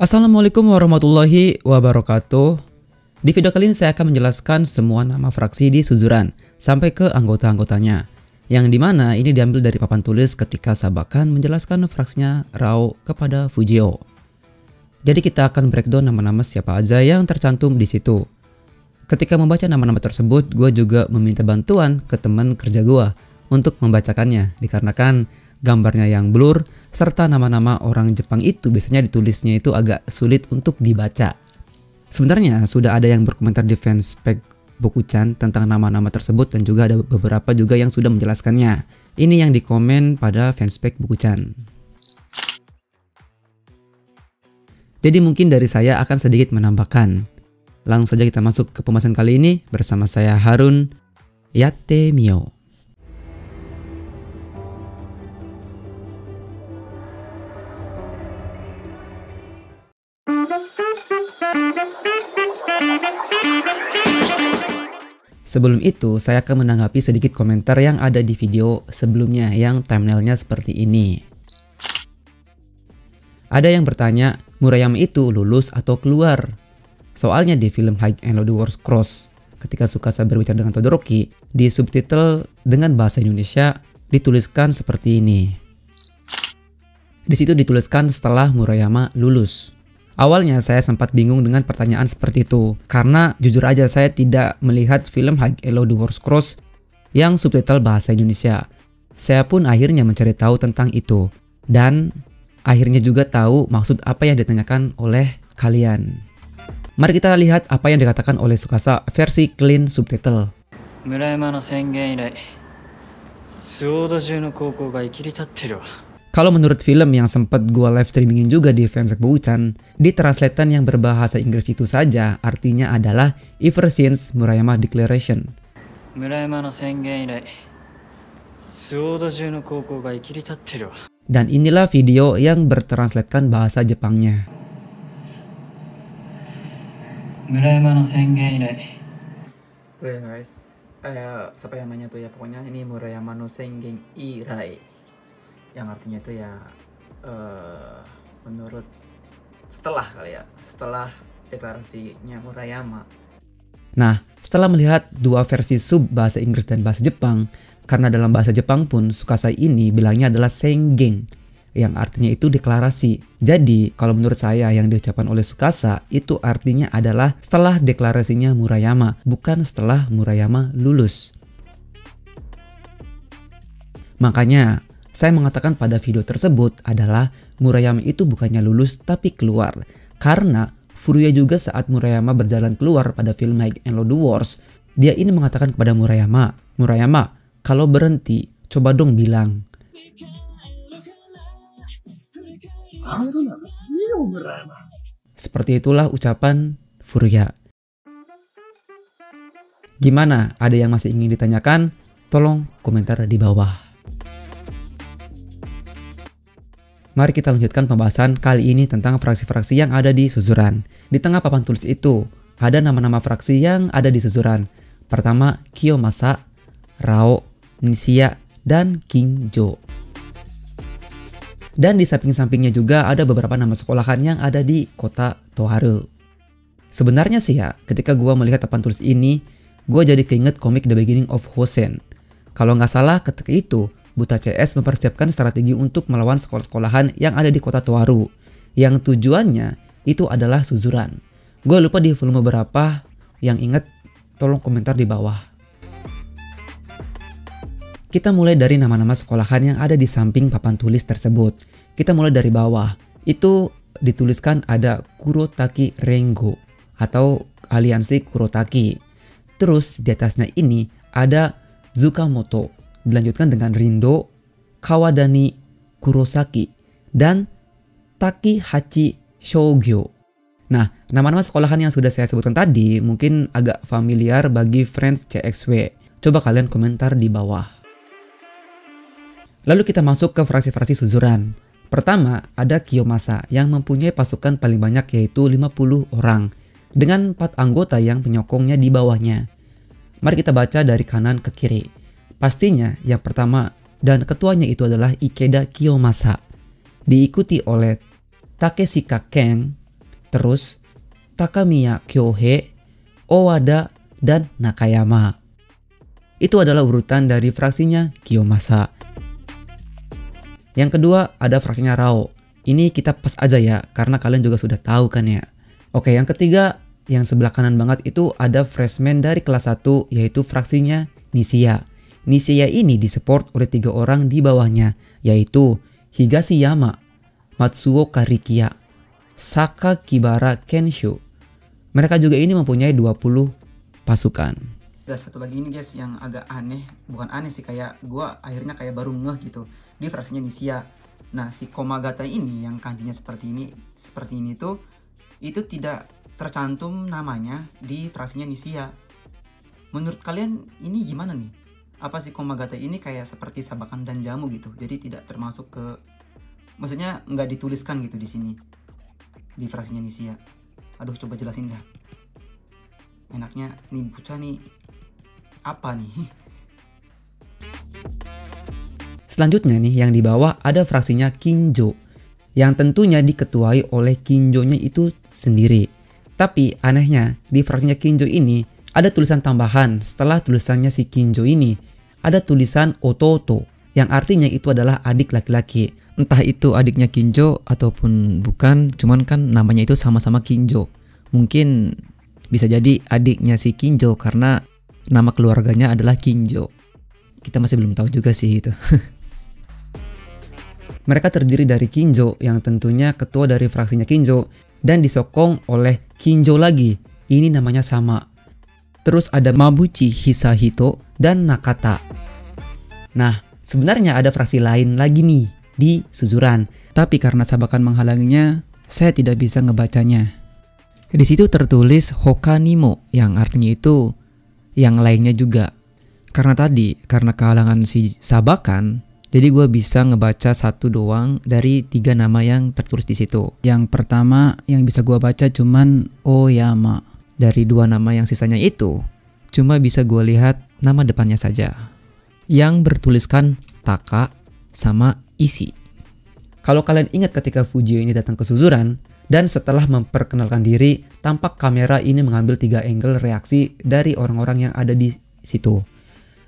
Assalamualaikum warahmatullahi wabarakatuh. Di video kali ini saya akan menjelaskan semua nama fraksi di Suzuran sampai ke anggota-anggotanya, yang dimana ini diambil dari papan tulis ketika Sabakan menjelaskan fraksinya Rao kepada Fujio. Jadi kita akan breakdown nama-nama siapa aja yang tercantum di situ. Ketika membaca nama-nama tersebut, gue juga meminta bantuan ke teman kerja gue untuk membacakannya, dikarenakan gambarnya yang blur serta nama-nama orang Jepang itu biasanya ditulisnya itu agak sulit untuk dibaca. Sebenarnya sudah ada yang berkomentar di fanspage Bokuchan tentang nama-nama tersebut dan juga ada beberapa juga yang sudah menjelaskannya. Ini yang dikomen pada fanspage Bokuchan. Jadi mungkin dari saya akan sedikit menambahkan. Langsung saja kita masuk ke pembahasan kali ini bersama saya Harun. Yatte mio. Sebelum itu, saya akan menanggapi sedikit komentar yang ada di video sebelumnya yang thumbnailnya seperti ini. Ada yang bertanya, Murayama itu lulus atau keluar? Soalnya di film High and Low Wars Cross, ketika Tsukasa berbicara dengan Todoroki, di subtitle dengan bahasa Indonesia dituliskan seperti ini. Di situ dituliskan setelah Murayama lulus. Awalnya saya sempat bingung dengan pertanyaan seperti itu, karena jujur aja saya tidak melihat film High and Low Wars Cross yang subtitle bahasa Indonesia. Saya pun akhirnya mencari tahu tentang itu, dan akhirnya juga tahu maksud apa yang ditanyakan oleh kalian. Mari kita lihat apa yang dikatakan oleh Tsukasa versi clean subtitle. Murayama no sengen irai, Suodo juu no koukou ga ikiritatteru wa. Kalau menurut film yang sempat gua live streamingin juga di fanspage Bokuchan, di translatean yang berbahasa Inggris itu saja artinya adalah ever since Murayama Declaration. Murayama no sengen irai, Suodo juu no koukou ga ikiritatteru wa. Dan inilah video yang bertranslatekan bahasa Jepangnya. Murayama no sengen irai. Tuh ya guys, siapa yang nanya tuh ya, pokoknya ini Murayama no sengen irai. Yang artinya itu ya menurut setelah deklarasinya Murayama. Nah, setelah melihat dua versi sub bahasa Inggris dan bahasa Jepang, karena dalam bahasa Jepang pun Tsukasa ini bilangnya adalah sengen, yang artinya itu deklarasi. Jadi kalau menurut saya yang diucapkan oleh Tsukasa itu artinya adalah setelah deklarasinya Murayama, bukan setelah Murayama lulus. Makanya saya mengatakan pada video tersebut adalah Murayama itu bukannya lulus tapi keluar. Karena Furuya juga saat Murayama berjalan keluar pada film High and Low Wars, dia ini mengatakan kepada Murayama, Murayama, kalau berhenti, coba dong bilang. Seperti itulah ucapan Furuya. Gimana? Ada yang masih ingin ditanyakan? Tolong komentar di bawah. Mari kita lanjutkan pembahasan kali ini tentang fraksi-fraksi yang ada di Suzuran. Di tengah papan tulis itu, ada nama-nama fraksi yang ada di Suzuran. Pertama, Kiyomasa, Rao, Nishia, dan Kinjo. Dan di samping-sampingnya juga ada beberapa nama sekolahan yang ada di kota Toharu. Sebenarnya sih ya, ketika gua melihat papan tulis ini, gua jadi keinget komik The Beginning of Hosen. Kalau nggak salah ketika itu, Buta CS mempersiapkan strategi untuk melawan sekolah-sekolahan yang ada di kota Toharu, yang tujuannya itu adalah Suzuran. Gue lupa di volume berapa, yang inget tolong komentar di bawah. Kita mulai dari nama-nama sekolahan yang ada di samping papan tulis tersebut. Kita mulai dari bawah, itu dituliskan ada Kurotaki Rengo atau aliansi Kurotaki. Terus di atasnya ini ada Tsukamoto, dilanjutkan dengan Rindo, Kawadani Kurosaki, dan Takihachi Shogyo. Nah, nama-nama sekolahan yang sudah saya sebutkan tadi mungkin agak familiar bagi friends CXW. Coba kalian komentar di bawah. Lalu kita masuk ke fraksi-fraksi Suzuran. Pertama, ada Kiyomasa yang mempunyai pasukan paling banyak yaitu 50 orang, dengan 4 anggota yang penyokongnya di bawahnya. Mari kita baca dari kanan ke kiri. Pastinya yang pertama dan ketuanya itu adalah Ikeda Kiyomasa, diikuti oleh Takeshika Ken, terus Takamiya Kyohei, Owada, dan Nakayama. Itu adalah urutan dari fraksinya Kiyomasa. Yang kedua ada fraksinya Rao. Ini kita pas aja ya, karena kalian juga sudah tahu kan ya. Oke, yang ketiga, yang sebelah kanan banget itu ada freshman dari kelas 1, yaitu fraksinya Nishia. Nishia ini disupport oleh 3 orang di bawahnya, yaitu Higashiyama, Matsuo Karikia, Sakakibara Kensho. Mereka juga ini mempunyai 20 pasukan. Dan satu lagi ini guys yang agak aneh, bukan aneh sih, kayak gua akhirnya kayak baru ngeh gitu di fraksinya Nishia. Nah, si Komagata ini yang kanjinya seperti ini tuh itu tidak tercantum namanya di fraksinya Nishia. Menurut kalian ini gimana nih? Apa si Komagata ini kayak seperti sabakan dan jamu gitu? Jadi tidak termasuk ke, maksudnya nggak dituliskan gitu di sini di fraksinya Nishia. Aduh, coba jelasin dah. Enaknya nih bocah nih apa nih? Selanjutnya nih yang di bawah ada fraksinya Kinjo, yang tentunya diketuai oleh Kinjonya itu sendiri. Tapi anehnya di fraksinya Kinjo ini ada tulisan tambahan setelah tulisannya si Kinjo ini. Ada tulisan Ototo yang artinya itu adalah adik laki-laki. Entah itu adiknya Kinjo ataupun bukan, cuman kan namanya itu sama-sama Kinjo. Mungkin bisa jadi adiknya si Kinjo karena nama keluarganya adalah Kinjo. Kita masih belum tahu juga sih itu. Mereka terdiri dari Kinjo yang tentunya ketua dari fraksinya Kinjo dan disokong oleh Kinjo lagi. Ini namanya sama. Terus ada Mabuchi Hisahito dan Nakata. Nah, sebenarnya ada fraksi lain lagi nih di Suzuran, tapi karena sabakan menghalanginya, saya tidak bisa ngebacanya. Di situ tertulis Hokanimo yang artinya itu yang lainnya juga. Karena kehalangan si sabakan, jadi gue bisa ngebaca satu doang dari 3 nama yang tertulis di situ. Yang pertama yang bisa gue baca cuman Oyama. Dari 2 nama yang sisanya itu, cuma bisa gue lihat nama depannya saja, yang bertuliskan Taka sama Isi. Kalau kalian ingat ketika Fujio ini datang ke Suzuran, dan setelah memperkenalkan diri, tampak kamera ini mengambil 3 angle reaksi dari orang-orang yang ada di situ.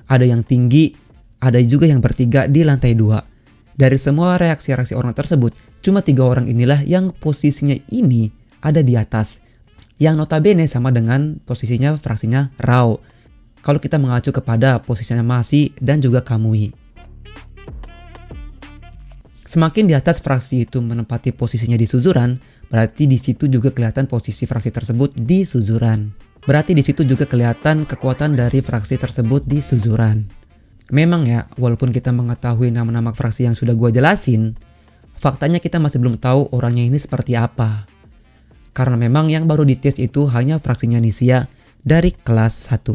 Ada yang tinggi, ada juga yang bertiga di lantai 2. Dari semua reaksi-reaksi orang tersebut, cuma 3 orang inilah yang posisinya ini ada di atas. Yang notabene sama dengan posisinya fraksinya Rao. Kalau kita mengacu kepada posisinya Masi dan juga Kamui. Semakin di atas fraksi itu menempati posisinya di Suzuran, berarti di situ juga kelihatan posisi fraksi tersebut di Suzuran. Berarti di situ juga kelihatan kekuatan dari fraksi tersebut di Suzuran. Memang ya, walaupun kita mengetahui nama-nama fraksi yang sudah gua jelasin, faktanya kita masih belum tahu orangnya ini seperti apa. Karena memang yang baru dites itu hanya fraksinya Nishia dari kelas 1.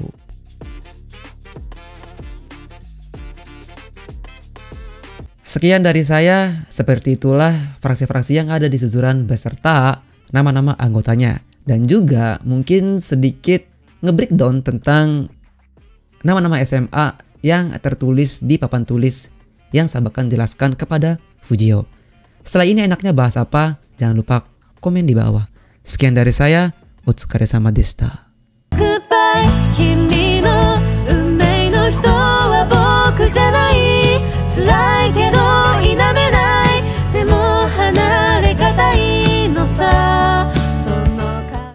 Sekian dari saya, seperti itulah fraksi-fraksi yang ada di Suzuran beserta nama-nama anggotanya. Dan juga mungkin sedikit nge-breakdown tentang nama-nama SMA yang tertulis di papan tulis yang saya akan jelaskan kepada Fujio. Setelah ini enaknya bahas apa? Jangan lupa komen di bawah. Sekian dari saya, Otsukaresama deshita. Goodbye, 君の運命の人は僕じゃない。